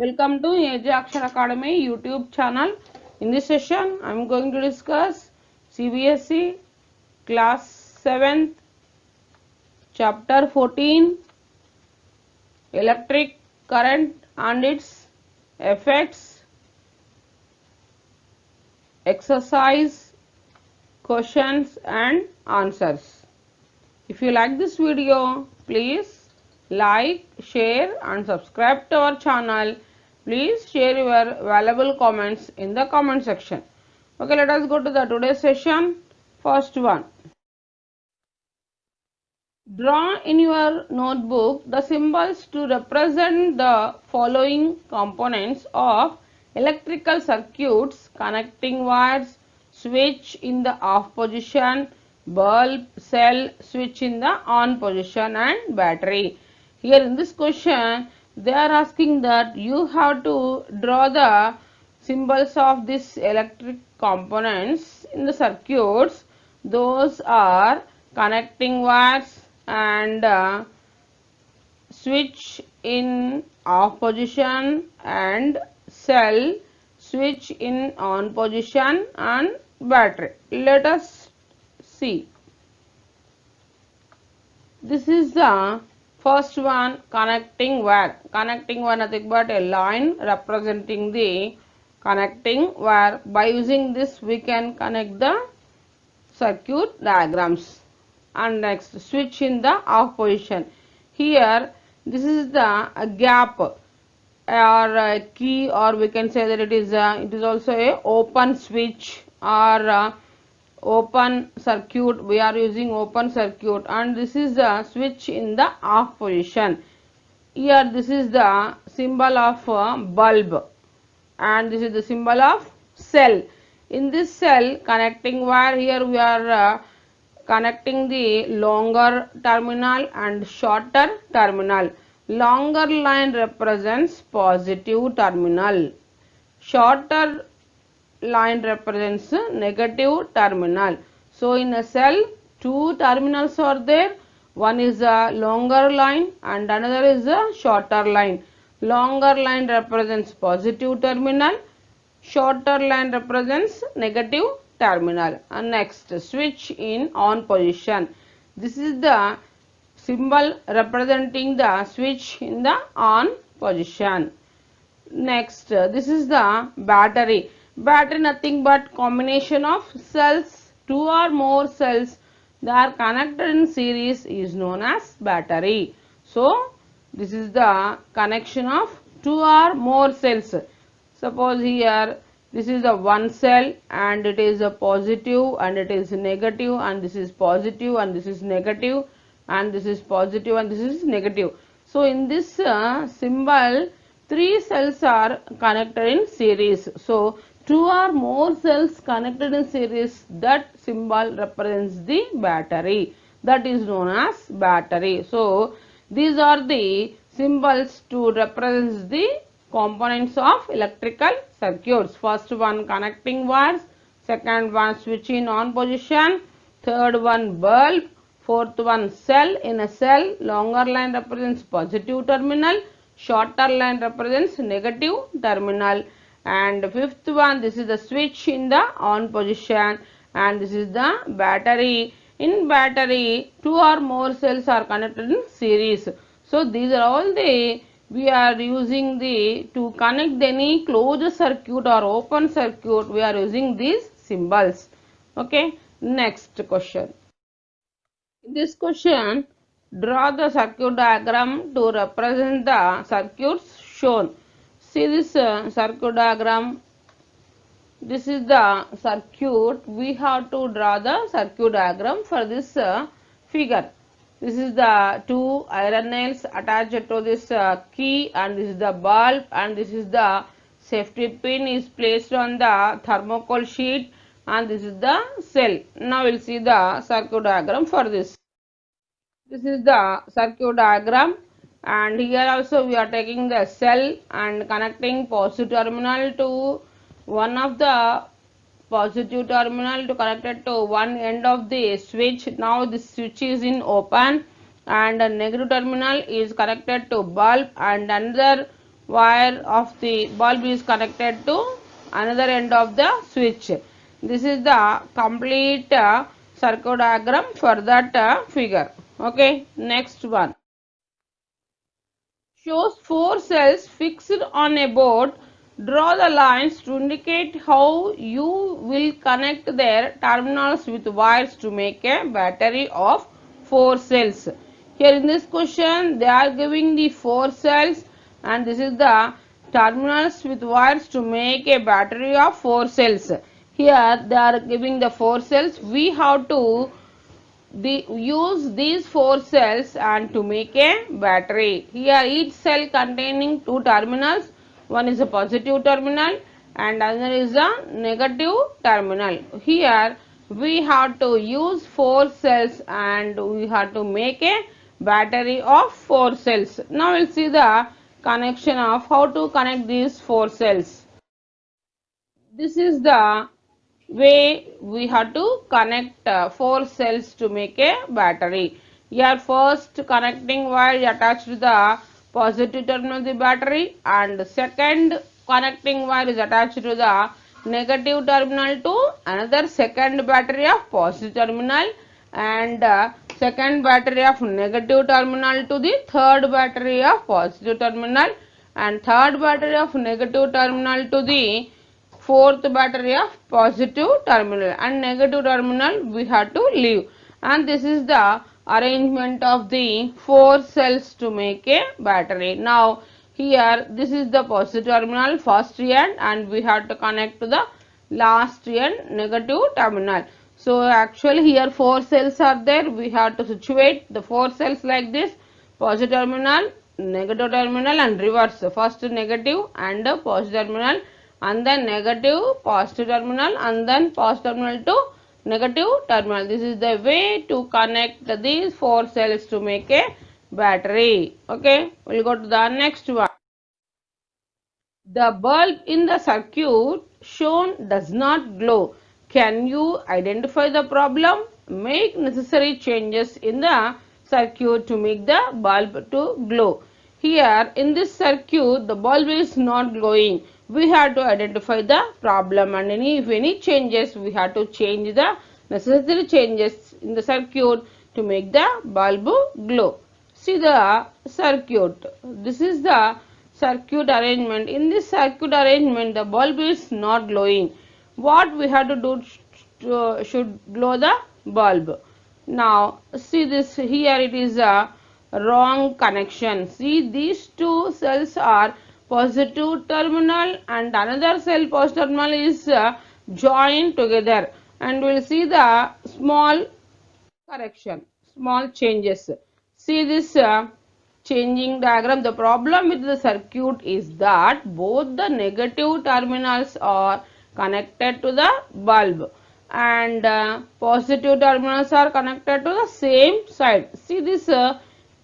Welcome to AJ Akshar Academy YouTube channel. In this session, I am going to discuss CBSE class 7th chapter 14 electric current and its effects, exercise, questions and answers. If you like this video, please like, share and subscribe to our channel. Please share your valuable comments in the comment section. Okay, let us go to the today's session. First one. Draw in your notebook the symbols to represent the following components of electrical circuits: connecting wires, switch in the off position, bulb, cell, switch in the on position and battery. Here in this question they are asking that you have to draw the symbols of these electric components in the circuits. Those are connecting wires and switch in off position and cell, switch in on position and battery. Let us see. This is the first one, connecting wire. Connecting wire nothing but a line representing the connecting wire. By using this we can connect the circuit diagrams. And next, switch in the off position. Here this is the gap or a key, or we can say that it is also a open switch or open circuit. We are using open circuit, and this is the switch in the off position. Here this is the symbol of bulb and this is the symbol of cell. In this cell connecting wire, here we are connecting the longer terminal and shorter terminal. Longer line represents positive terminal, shorter line represents negative terminal. So in a cell two terminals are there, one is a longer line and another is a shorter line. Longer line represents positive terminal, shorter line represents negative terminal. And next, switch in on position. This is the symbol representing the switch in the on position. Next, this is the battery. Battery nothing but combination of cells. Two or more cells that are connected in series is known as battery. So this is the connection of two or more cells. Suppose here this is the one cell and it is a positive and it is negative, and this is positive and this is negative, and this is positive and this is negative. So in this symbol three cells are connected in series. So two or more cells connected in series, that symbol represents the battery, that is known as battery. So these are the symbols to represent the components of electrical circuits. First one connecting wires, second one switch in on position, third one bulb, fourth one cell. In a cell longer line represents positive terminal, shorter line represents negative terminal. And fifth one, this is the switch in the on position, and this is the battery. In battery two or more cells are connected in series. So these are all the we are using the to connect any closed circuit or open circuit, we are using these symbols. Okay, next question. In this question, draw the circuit diagram to represent the circuits shown. See this circuit diagram. This is the circuit. We have to draw the circuit diagram for this figure. This is the two iron nails attached to this key, and this is the bulb, and this is the safety pin is placed on the thermocol sheet, and this is the cell. Now we will see the circuit diagram for this. This is the circuit diagram, and here also we are taking the cell and connecting positive terminal to one of the positive terminal to connect it to one end of the switch. Now this switch is in open, and a negative terminal is connected to bulb, and another wire of the bulb is connected to another end of the switch. This is the complete circuit diagram for that figure. Okay, next one shows four cells fixed on a board. Draw the lines to indicate how you will connect their terminals with wires to make a battery of four cells. Here in this question, they are giving the four cells, and this is the terminals with wires to make a battery of four cells. Here they are giving the four cells. We have to use these four cells and to make a battery. Here each cell containing two terminals, one is a positive terminal and another is a negative terminal. Here we have to use four cells and we have to make a battery of four cells. Now we'll see the connection of how to connect these four cells. This is the way we have to connect four cells to make a battery. Here first connecting wire attached to the positive terminal of the battery, and second connecting wire is attached to the negative terminal to another second battery of positive terminal, and second battery of negative terminal to the third battery of positive terminal, and third battery of negative terminal to the fourth battery of positive terminal, and negative terminal we have to leave. And this is the arrangement of the four cells to make a battery. Now here this is the positive terminal first end, and we have to connect to the last end negative terminal. So actually here four cells are there. We have to situate the four cells like this: positive terminal, negative terminal, and reverse. First negative and positive terminal, and then negative positive terminal, and then positive terminal to negative terminal. This is the way to connect these four cells to make a battery. Okay, we'll go to the next one. The bulb in the circuit shown does not glow. Can you identify the problem? Make necessary changes in the circuit to make the bulb to glow. Here in this circuit, the bulb is not glowing. We have to identify the problem, and if any changes, we have to change the necessary changes in the circuit to make the bulb glow. See the circuit. This is the circuit arrangement. In this circuit arrangement, the bulb is not glowing. What we have to do should glow the bulb? Now see this, here it is a wrong connection. See, these two cells are positive terminal and another cell positive terminal is joined together, and we will see the small correction, small changes. See this changing diagram. The problem with the circuit is that both the negative terminals are connected to the bulb, and positive terminals are connected to the same side. See this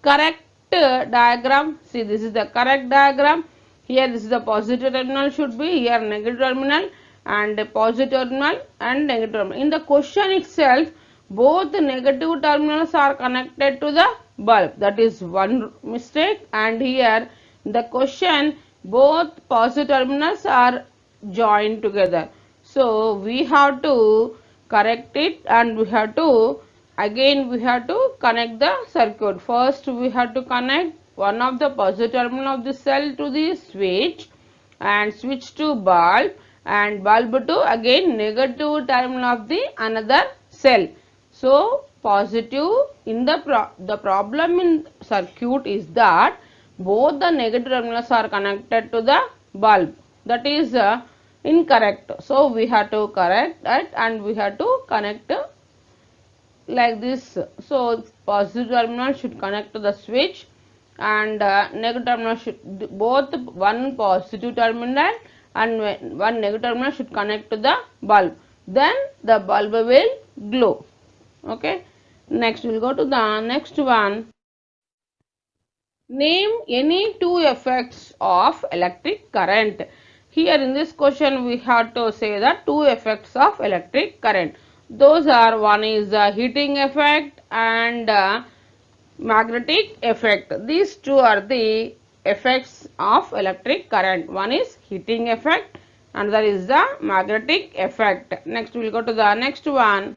correct diagram. See, this is the correct diagram. Here this is the positive terminal should be, here negative terminal, and positive terminal and negative terminal. In the question itself, both the negative terminals are connected to the bulb. That is one mistake. And here the question, both positive terminals are joined together. So we have to correct it, and we have to again we have to connect the circuit. First we have to connect one of the positive terminal of the cell to the switch, and switch to bulb, and bulb to again negative terminal of the another cell. So positive in the problem in circuit is that both the negative terminals are connected to the bulb. That is incorrect. So we have to correct that, and we have to connect like this. So positive terminal should connect to the switch, and negative terminal should, both one positive terminal and one negative terminal should connect to the bulb. Then the bulb will glow. Okay. Next we'll go to the next one. Name any two effects of electric current. Here in this question we have to say the two effects of electric current. Those are, one is the heating effect and magnetic effect. These two are the effects of electric current. One is heating effect, another is the magnetic effect. Next we will go to the next one.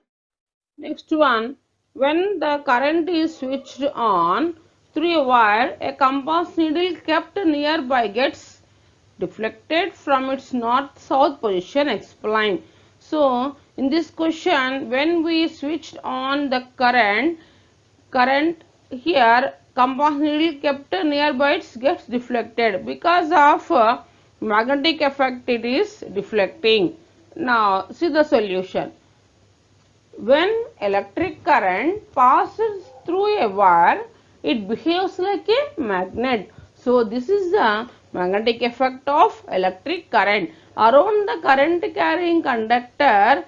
Next one, when the current is switched on through a wire, a compass needle kept nearby gets deflected from its north-south position. Explain. So, in this question, when we switched on the current here, compass needle kept nearby it gets deflected because of magnetic effect. It is deflecting. Now, see the solution. When electric current passes through a wire, it behaves like a magnet. So, this is the magnetic effect of electric current. Around the current carrying conductor,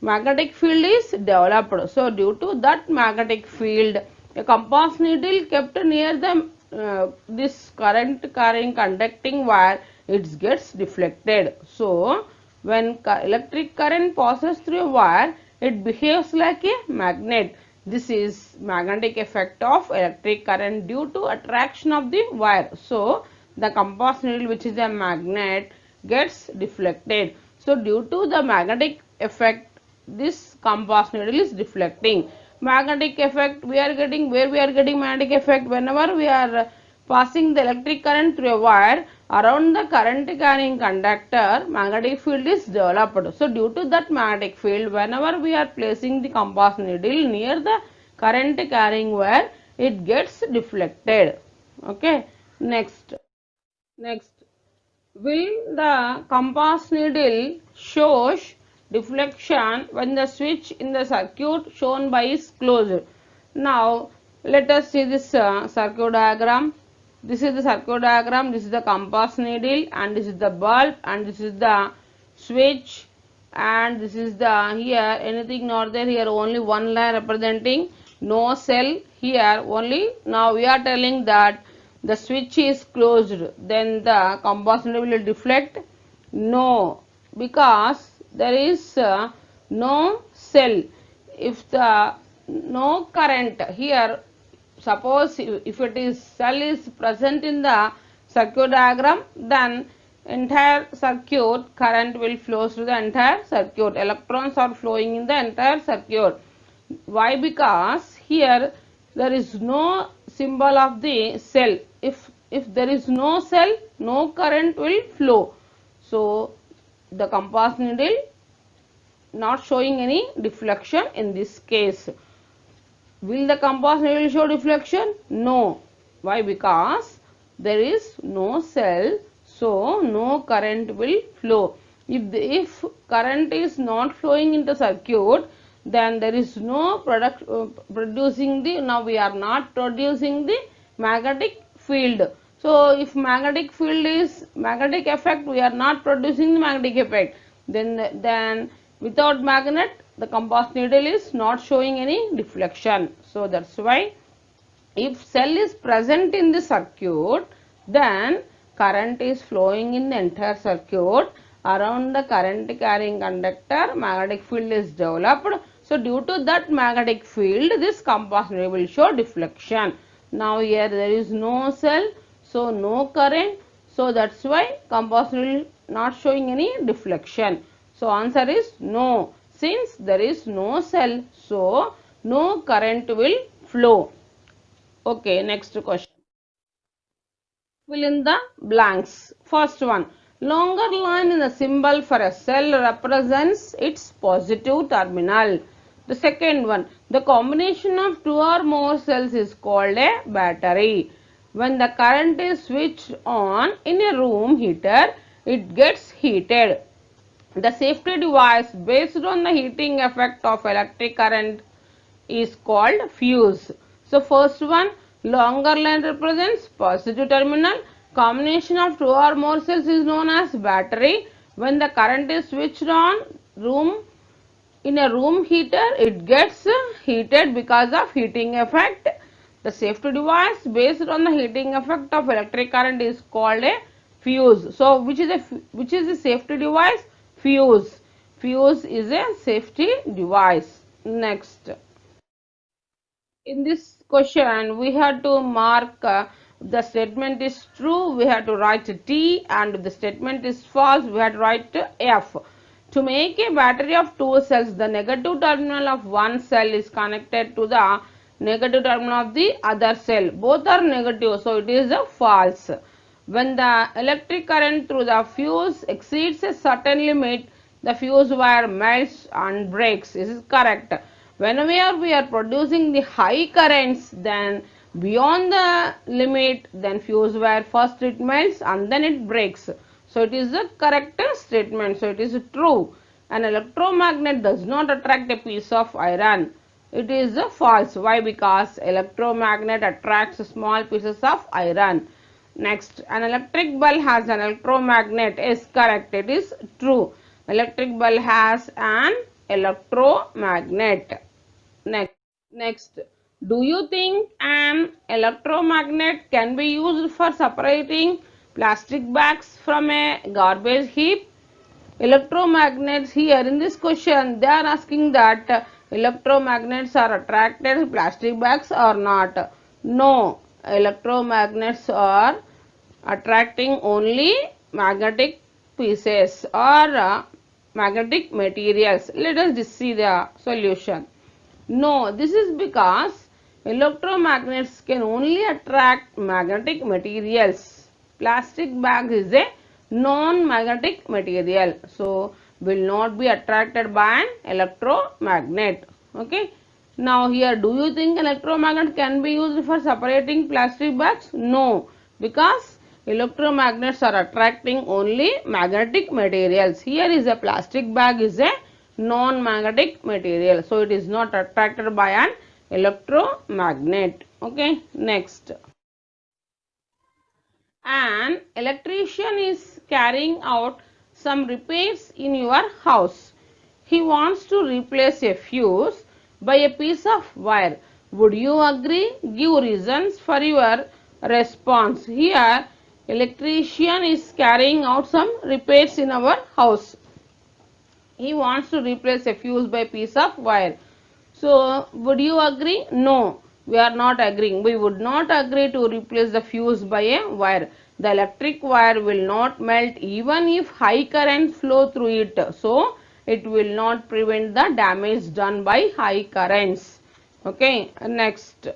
magnetic field is developed. So, due to that magnetic field, a compass needle kept near the this current carrying conducting wire, it gets deflected. So, when electric current passes through a wire, it behaves like a magnet. This is magnetic effect of electric current due to attraction of the wire. So, the compass needle, which is a magnet, gets deflected. So, due to the magnetic effect, this compass needle is deflecting. Magnetic effect, we are getting, where we are getting magnetic effect? Whenever we are passing the electric current through a wire, around the current carrying conductor, magnetic field is developed. So, due to that magnetic field, whenever we are placing the compass needle near the current carrying wire, it gets deflected. Okay. Next, will the compass needle shows deflection when the switch in the circuit shown by is closed? Now, let us see this circuit diagram. This is the circuit diagram, this is the compass needle, and this is the bulb, and this is the switch, and this is the, here anything not there, here only one line representing, no cell here only. Now we are telling that the switch is closed, then the compass needle will deflect? No, because there is no cell. If the no current here, suppose if it is cell is present in the circuit diagram, then entire circuit current will flow through the entire circuit. Electrons are flowing in the entire circuit. Why? Because here there is no symbol of the cell. If there is no cell, no current will flow. So, the compass needle not showing any deflection in this case. Will the compass needle show deflection? No. Why? Because there is no cell, so no current will flow. If current is not flowing into circuit, then there is no producing the, now we are not producing the magnetic field. So, if magnetic field is magnetic effect, we are not producing the magnetic effect. Then without magnet, the compass needle is not showing any deflection. So, that's why if cell is present in the circuit, then current is flowing in the entire circuit. Around the current carrying conductor, magnetic field is developed. So, due to that magnetic field, this compass needle will show deflection. Now, here there is no cell, so no current. So, that's why compass needle not showing any deflection. So, answer is no. Since there is no cell, so no current will flow. Okay, next question. Fill in the blanks. First one, longer line in the symbol for a cell represents its positive terminal. The second one, the combination of two or more cells is called a battery. When the current is switched on in a room heater, it gets heated. The safety device based on the heating effect of electric current is called fuse. So, first one, longer line represents positive terminal. Combination of two or more cells is known as battery. When the current is switched on in a room heater, it gets heated because of heating effect. The safety device based on the heating effect of electric current is called a fuse. So, which is a safety device? Fuse. Fuse is a safety device. Next. In this question, we have to mark If the statement is true, we have to write T, and if the statement is false, we have to write F. To make a battery of two cells, the negative terminal of one cell is connected to the negative terminal of the other cell. Both are negative, so it is a false. When the electric current through the fuse exceeds a certain limit, the fuse wire melts and breaks. This is correct. Whenever we are producing the high currents, then beyond the limit, then fuse wire first it melts and then it breaks. So it is a correct statement. So it is true. An electromagnet does not attract a piece of iron. It is false. Why? Because electromagnet attracts small pieces of iron. Next, an electric bulb has an electromagnet. Is correct. It is true. Electric bulb has an electromagnet. Next, do you think an electromagnet can be used for separating plastic bags from a garbage heap? Electromagnets here in this question, they are asking that electromagnets are attracted to plastic bags or not. No, electromagnets are attracting only magnetic pieces or magnetic materials. Let us just see the solution. No, this is because electromagnets can only attract magnetic materials. Plastic bag is a non-magnetic material, so will not be attracted by an electromagnet. Okay. Now here, do you think electromagnet can be used for separating plastic bags? No, because electromagnets are attracting only magnetic materials. Here is a plastic bag is a non-magnetic material, so it is not attracted by an electromagnet. Okay, next. An electrician is carrying out some repairs in your house. He wants to replace a fuse by a piece of wire. Would you agree? Give reasons for your response. Here, electrician is carrying out some repairs in our house. He wants to replace a fuse by a piece of wire. So, would you agree? No, we are not agreeing. We would not agree to replace the fuse by a wire. The electric wire will not melt even if high currents flow through it. So, it will not prevent the damage done by high currents. Okay, next.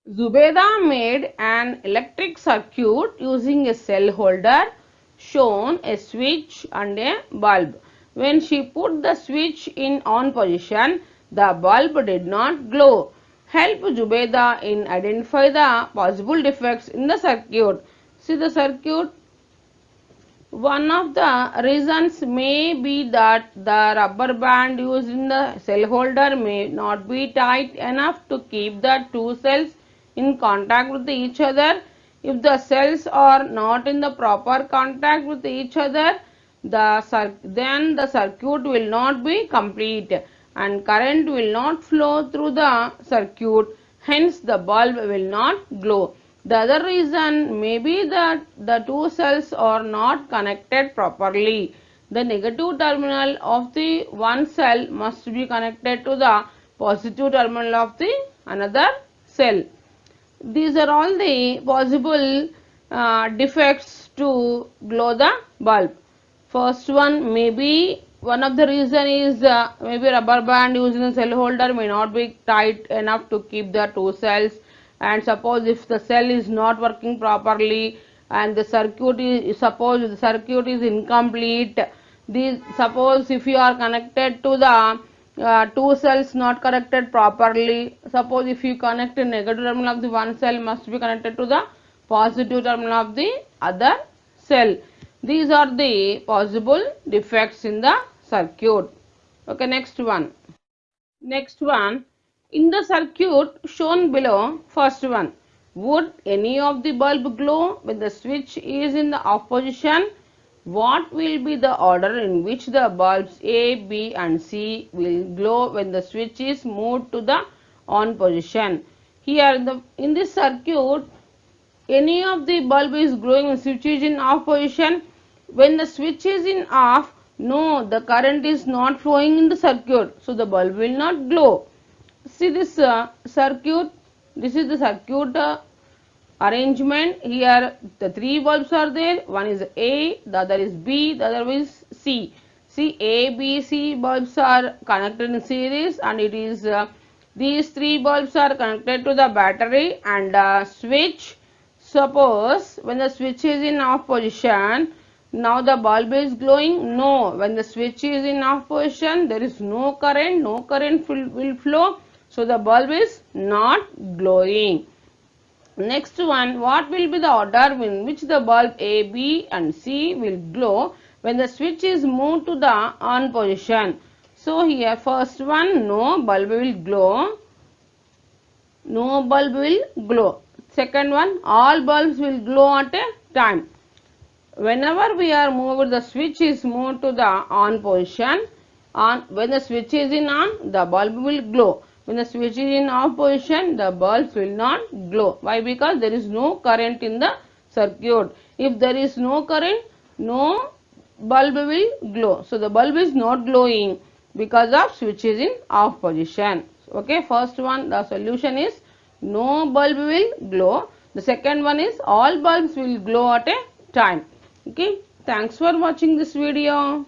Zubeda made an electric circuit using a cell holder, shown a switch and a bulb. When she put the switch in on position, the bulb did not glow. Help Zubeda in identify the possible defects in the circuit. See the circuit. One of the reasons may be that the rubber band used in the cell holder may not be tight enough to keep the two cells in contact with each other. If the cells are not in the proper contact with each other, then the circuit will not be complete and current will not flow through the circuit, hence the bulb will not glow. The other reason may be that the two cells are not connected properly. The negative terminal of the one cell must be connected to the positive terminal of the another cell. These are all the possible defects to glow the bulb. First one, maybe one of the reason is maybe rubber band used in the cell holder may not be tight enough to keep the two cells, and suppose if the cell is not working properly and the circuit is, suppose the circuit is incomplete, suppose if you are connected to the two cells not connected properly, suppose if you connect a negative terminal of the one cell must be connected to the positive terminal of the other cell. These are the possible defects in the circuit. Okay, next one. Next one, in the circuit shown below, first one, would any of the bulb glow when the switch is in the off position? What will be the order in which the bulbs A, B and C will glow when the switch is moved to the on position? Here in this circuit, any of the bulb is glowing when switch is in off position. When the switch is in off, no, the current is not flowing in the circuit, so the bulb will not glow. See this circuit, This is the circuit arrangement. Here the three bulbs are there. One is A, the other is B, the other is C. See, A, B, C bulbs are connected in series, and it is these three bulbs are connected to the battery and switch. Suppose when the switch is in off position, now the bulb is glowing. No, when the switch is in off position, there is no current. No current will flow, so the bulb is not glowing. Next one, what will be the order in which the bulb A, B and C will glow when the switch is moved to the on position? So here first one, no bulb will glow. No bulb will glow. Second one, all bulbs will glow at a time. Whenever we are moved, the switch is moved to the on position. When the switch is in on, the bulb will glow. When the switch is in off position, the bulbs will not glow. Why? Because there is no current in the circuit. If there is no current, no bulb will glow. So the bulb is not glowing because of switch is in off position. Okay, first one, the solution is no bulb will glow. The second one is all bulbs will glow at a time. Okay, thanks for watching this video.